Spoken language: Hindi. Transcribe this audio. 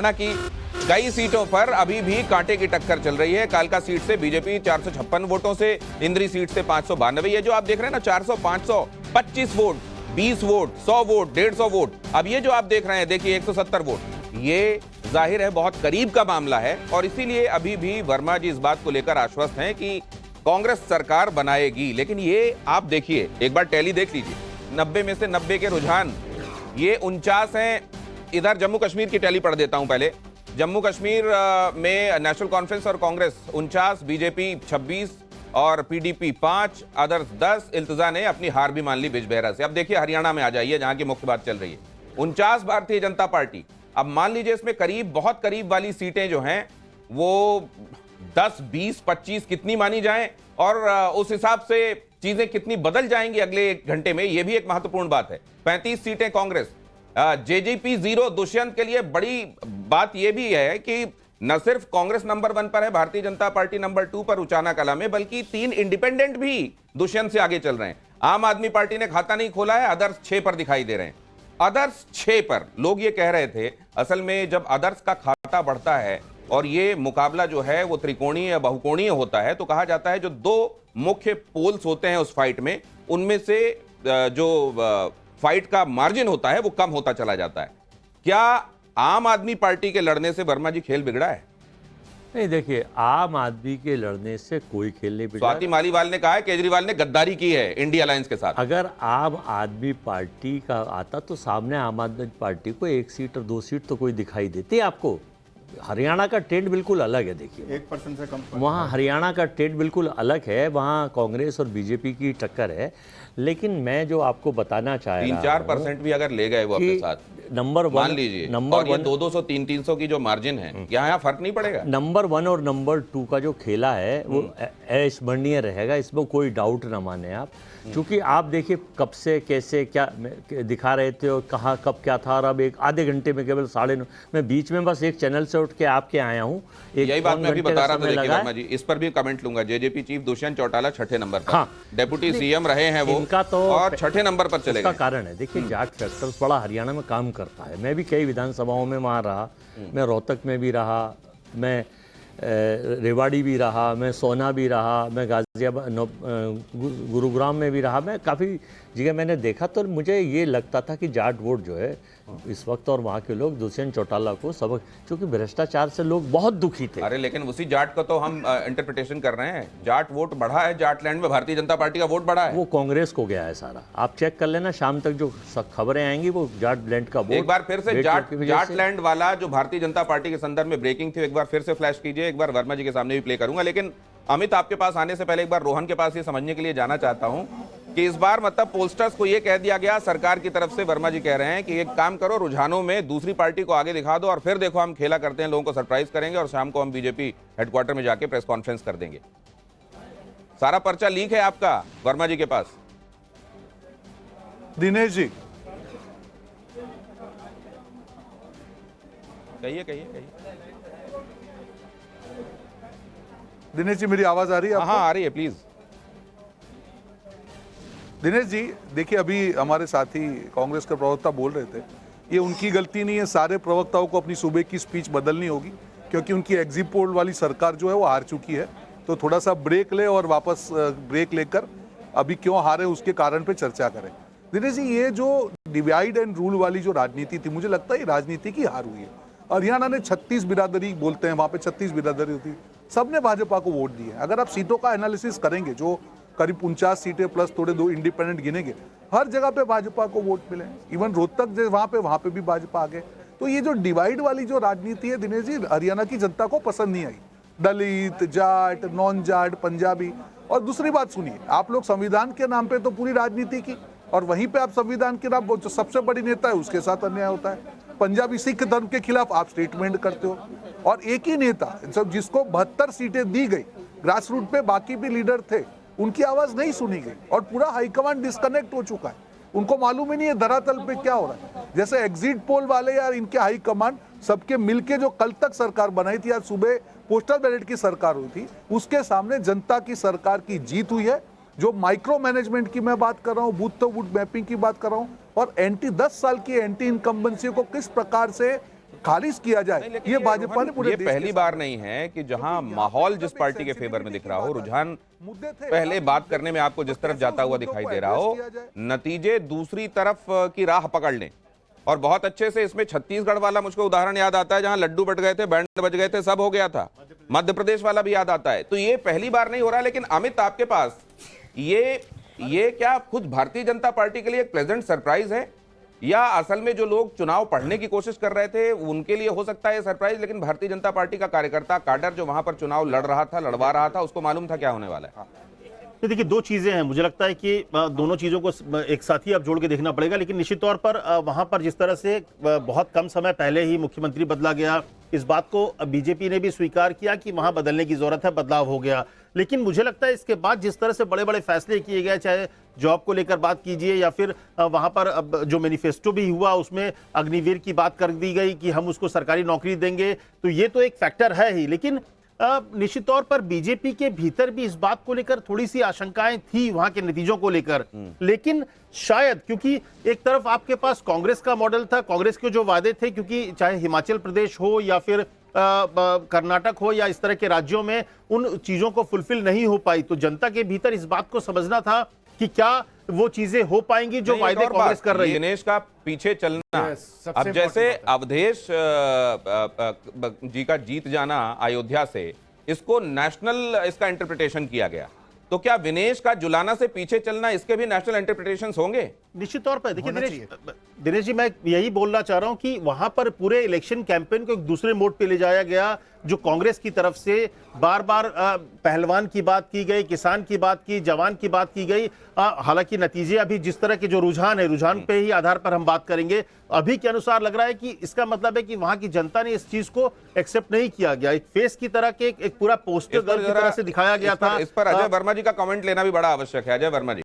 हरियाणा की कई सीटों पर अभी भी कांटे की टक्कर चल रही है। कालका सीट से बीजेपी 456 वोटों से, इंद्री सीट से 592, ये जो आप देख रहे हैं ना 400, 500, 25 वोट, 20 वोट, 100 वोट, 150 वोट, अब ये जो आप देख रहे हैं देखिए 170 वोट, ये जाहिर है बहुत करीब का मामला है। और इसीलिए अभी भी वर्मा जी इस बात को लेकर आश्वस्त हैं कि कांग्रेस सरकार बनाएगी। लेकिन ये आप देखिए, एक बार टैली देख लीजिए, 90 में से 90 के रुझान ये 49 हैं। इधर जम्मू कश्मीर की टैली पढ़ देता हूं पहले। जम्मू कश्मीर में नेशनल कॉन्फ्रेंस और कांग्रेस 49, बीजेपी 26 और पीडीपी 5, अदर्स 10। इल्तिजा ने अपनी हार भी मान ली बिजबेहरा से। अब देखिए हरियाणा में आ जाइए जहां की मुख्य बात चल रही है। 49 भारतीय जनता पार्टी। अब मान लीजिए इसमें करीब, बहुत करीब वाली सीटें जो हैं वो 10, 20, 25 कितनी मानी जाएं और उस हिसाब से चीजें कितनी बदल जाएंगी अगले 1 घंटे में, यह भी एक महत्वपूर्ण बात है। 35 सीटें कांग्रेस, जेजेपी 0। दुष्यंत के लिए बड़ी बात यह भी है कि न सिर्फ कांग्रेस नंबर 1 पर है, भारतीय जनता पार्टी नंबर 2 पर उचाना कला में, बल्कि 3 इंडिपेंडेंट भी दुष्यंत से आगे चल रहे हैं। आम आदमी पार्टी ने खाता नहीं खोला है, अदर्स 6 पर दिखाई दे रहे हैं। अदर्स 6 पर लोग ये कह रहे थे, असल में जब अदर्स का खाता बढ़ता है और ये मुकाबला जो है वो त्रिकोणीय या बहुकोणीय होता है, तो कहा जाता है जो 2 मुख्य पोल्स होते हैं उस फाइट में, उनमें से जो फाइट का मार्जिन होता है वो कम होता चला जाता है। क्या आम आदमी पार्टी के लड़ने से वर्मा जी खेल बिगड़ा है? नहीं, देखिए, आम आदमी के लड़ने से कोई खेल नहीं बिगड़ा। स्वाति मालीवाल ने कहा है केजरीवाल ने गद्दारी की है इंडिया अलायंस के साथ। अगर आम आदमी पार्टी का आता तो सामने आम आदमी पार्टी को 1 सीट और 2 सीट तो कोई दिखाई देती है आपको। हरियाणा का ट्रेंड बिल्कुल अलग है। देखिए 1% से कम वहाँ हरियाणा का ट्रेंड बिल्कुल अलग है, वहाँ कांग्रेस और बीजेपी की टक्कर है। लेकिन मैं जो आपको बताना चाह रहा हूँ, 3-4% भी अगर ले गए वो अपने साथ, नंबर 1 मान लीजिए, और ये 200, 300 की जो मार्जिन है, यहाँ फर्क नहीं पड़ेगा। नंबर 1 और नंबर 2 का जो खेला है वो अविस्मरणीय रहेगा, इसमें कोई डाउट ना माने आप। क्योंकि आप देखिए कब से कैसे क्या दिखा रहे थे और कहाँ कब क्या था, और अब एक आधे घंटे में केवल 9:30, मैं बीच में बस एक चैनल से उठ के आपके आया हूँ। यही बात मैं अभी बता रहा था। देखिए वर्मा जी, इस पर भी कमेंट लूंगा। जेजेपी चीफ दुष्यंत चौटाला 6ठे नंबर पर, हाँ, डेप्यूटी सीएम रहे हैं वो, इनका तो और 6ठे नंबर पर चले गए। कारण है, देखिए जाट फैक्टर्स बड़ा हरियाणा में काम करता है। मैं भी कई विधानसभाओं में वहाँ रहा, मैं रोहतक में भी रहा, मैं रेवाड़ी भी रहा, मैं सोना भी रहा, मैं गाजियाबाद गुरुग्राम में भी रहा, मैं काफ़ी जगह मैंने देखा। तो मुझे ये लगता था कि जाट वोट जो है इस वक्त, और वहाँ के लोग दुष्यंत चौटाला को सबक, क्योंकि भ्रष्टाचार से लोग बहुत दुखी थे। अरे लेकिन उसी जाट का तो हम इंटरप्रिटेशन कर रहे हैं। जाट वोट बढ़ा है, जाट लैंड में भारतीय जनता पार्टी का वोट बढ़ा है। वो कांग्रेस को गया है सारा, आप चेक कर लेना, शाम तक जो खबरें आएंगी वो जाट लैंड का वोट। एक बार फिर से जाट लैंड वाला जो भारतीय जनता पार्टी के संदर्भ में ब्रेकिंग थी, एक बार फिर से फ्लैश कीजिए। एक बार वर्मा जी के सामने भी प्ले करूंगा, लेकिन अमित आपके पास आने से पहले एक बार रोहन के पास ये समझने के लिए जाना चाहता हूं कि इस बार मतलब पोस्टर्स को ये कह दिया गया सरकार की तरफ से, वर्मा जी कह रहे हैं कि एक काम करो, रुझानों में दूसरी पार्टी को आगे दिखा दो और फिर देखो हम खेला करते हैं, लोगों को सरप्राइज करेंगे और शाम को हम बीजेपी हेडक्वार्टर में जाके प्रेस कॉन्फ्रेंस कर देंगे। सारा पर्चा लीक है आपका वर्मा जी के पास। दिनेश जी, कहिए कहिए कहिए। दिनेश जी मेरी आवाज आ रही है आपको? हाँ आ रही है, प्लीज। दिनेश जी देखिए, अभी हमारे साथी कांग्रेस के प्रवक्ता बोल रहे थे, ये उनकी गलती नहीं है। सारे प्रवक्ताओं को अपनी सुबह की स्पीच बदलनी होगी, क्योंकि उनकी एग्जिट पोल वाली सरकार जो है वो हार चुकी है। तो थोड़ा सा ब्रेक ले और वापस ब्रेक लेकर अभी क्यों हारे उसके कारण पे चर्चा करें। दिनेश जी, ये जो डिवाइड एंड रूल वाली जो राजनीति थी, मुझे लगता है ये राजनीति की हार हुई है। हरियाणा ने 36 बिरादरी बोलते हैं, वहाँ पे 36 बिरादरी होती, सबने भाजपा को वोट दिए। अगर आप सीटों का एनालिसिस करेंगे, जो करीब 49 सीटें प्लस थोड़े 2 इंडिपेंडेंट गिनेंगे, हर जगह पे भाजपा को वोट मिले। इवन रोहतक जो वहाँ पे भी भाजपा आ गए। तो ये जो डिवाइड वाली जो राजनीति है दिनेश जी, हरियाणा की जनता को पसंद नहीं आई। दलित, जाट, नॉन जाट, पंजाबी। और दूसरी बात सुनिए, आप लोग संविधान के नाम पे तो पूरी राजनीति की, और वहीं पे आप संविधान के नाम जो सबसे बड़ी नेता है उसके साथ अन्याय होता है। पंजाबी सिख धर्म के खिलाफ आप स्टेटमेंट करते हो, और एक ही नेता सब जिसको 72 सीटें दी गई, ग्रास रूट पे बाकी भी लीडर थे, उनकी आवाज नहीं सुनी गई, और पूरा हाईकमांड डिस्कनेक्ट हो चुका है। उनको मालूम ही नहीं है धरातल पे क्या हो रहा है। जैसे एग्जिट पोल वाले यार, इनके हाईकमांड सबके मिलके जो कल तक सरकार बनाई थी, आज सुबह पोस्टल बैलेट की सरकार हुई थी, उसके सामने जनता की सरकार की जीत हुई है। जो माइक्रो मैनेजमेंट की मैं बात कर रहा हूँ, बूथ टू बूथ मैपिंग की बात कर रहा हूँ, और 10 साल की एंटी इनकम्बेंसी को किस प्रकार से खारिज किया जाए, ये भाजपा ने पूरे ये देश पहली के बार नहीं है कि जहां माहौल जिस पार्टी के फेवर में दिख रहा हो, रुझान मुद्दे थे, पहले बात करने में आपको जिस तरफ जाता हुआ दिखाई दे रहा हो, नतीजे दूसरी तरफ की राह पकड़ लें। और बहुत अच्छे से इसमें छत्तीसगढ़ वाला मुझको उदाहरण याद आता है, जहां लड्डू बट गए थे, बैंड बज गए थे, सब हो गया था। मध्य प्रदेश वाला भी याद आता है। तो ये पहली बार नहीं हो रहा। लेकिन अमित, आपके पास ये क्या खुद भारतीय जनता पार्टी के लिए एक प्लेजेंट सरप्राइज है, या असल में जो लोग चुनाव पढ़ने की कोशिश कर रहे थे उनके लिए हो सकता है सरप्राइज, लेकिन भारतीय जनता पार्टी का कार्यकर्ता काडर जो वहां पर चुनाव लड़वा रहा था, उसको मालूम था क्या होने वाला है? तो देखिए, दो चीजें हैं। मुझे लगता है कि दोनों चीजों को एक साथ ही अब जोड़ के देखना पड़ेगा। लेकिन निश्चित तौर पर वहां पर जिस तरह से बहुत कम समय पहले ही मुख्यमंत्री बदला गया, इस बात को बीजेपी ने भी स्वीकार किया कि वहां बदलने की जरूरत है, बदलाव हो गया। लेकिन मुझे लगता है इसके बाद जिस तरह से बड़े बड़े फैसले किए गए, चाहे जॉब को लेकर बात कीजिए या फिर वहां पर जो मैनिफेस्टो भी हुआ उसमें अग्निवीर की बात कर दी गई कि हम उसको सरकारी नौकरी देंगे, तो ये तो एक फैक्टर है ही। लेकिन निश्चित तौर पर बीजेपी के भीतर भी इस बात को लेकर थोड़ी सी आशंकाएं थी वहां के नतीजों को लेकर। लेकिन शायद क्योंकि एक तरफ आपके पास कांग्रेस का मॉडल था, कांग्रेस के जो वादे थे, क्योंकि चाहे हिमाचल प्रदेश हो या फिर कर्नाटक हो या इस तरह के राज्यों में उन चीजों को फुलफिल नहीं हो पाई, तो जनता के भीतर इस बात को समझना था कि क्या वो चीजें हो पाएंगी जो वायदे कांग्रेस कर रही है। दिनेश का पीछे चलना, अब जैसे अवधेश जी का जीत जाना अयोध्या से, इसको नेशनल इसका इंटरप्रिटेशन किया गया, तो क्या विनेश का जुलाना से पीछे चलना, इसके भी नेशनल इंटरप्रिटेशंस होंगे? निश्चित तौर पर देखिए दिनेश जी, मैं यही बोलना चाह रहा हूं कि वहां पर पूरे इलेक्शन कैंपेन को एक दूसरे मोड पे ले जाया गया, जो कांग्रेस की तरफ से बार बार पहलवान की बात की गई, किसान की बात की, जवान की बात की गई। हालांकि नतीजे अभी जिस तरह के जो रुझान है, रुझान पे ही आधार पर हम बात करेंगे। अभी के अनुसार लग रहा है कि इसका मतलब है कि वहां की जनता ने इस चीज को एक्सेप्ट नहीं किया गया। एक फेस की तरह के एक पूरा पोस्टर गर्ल की तरह से दिखाया गया था। इस पर अजय वर्मा जी का कमेंट लेना भी बड़ा आवश्यक है। अजय वर्मा जी।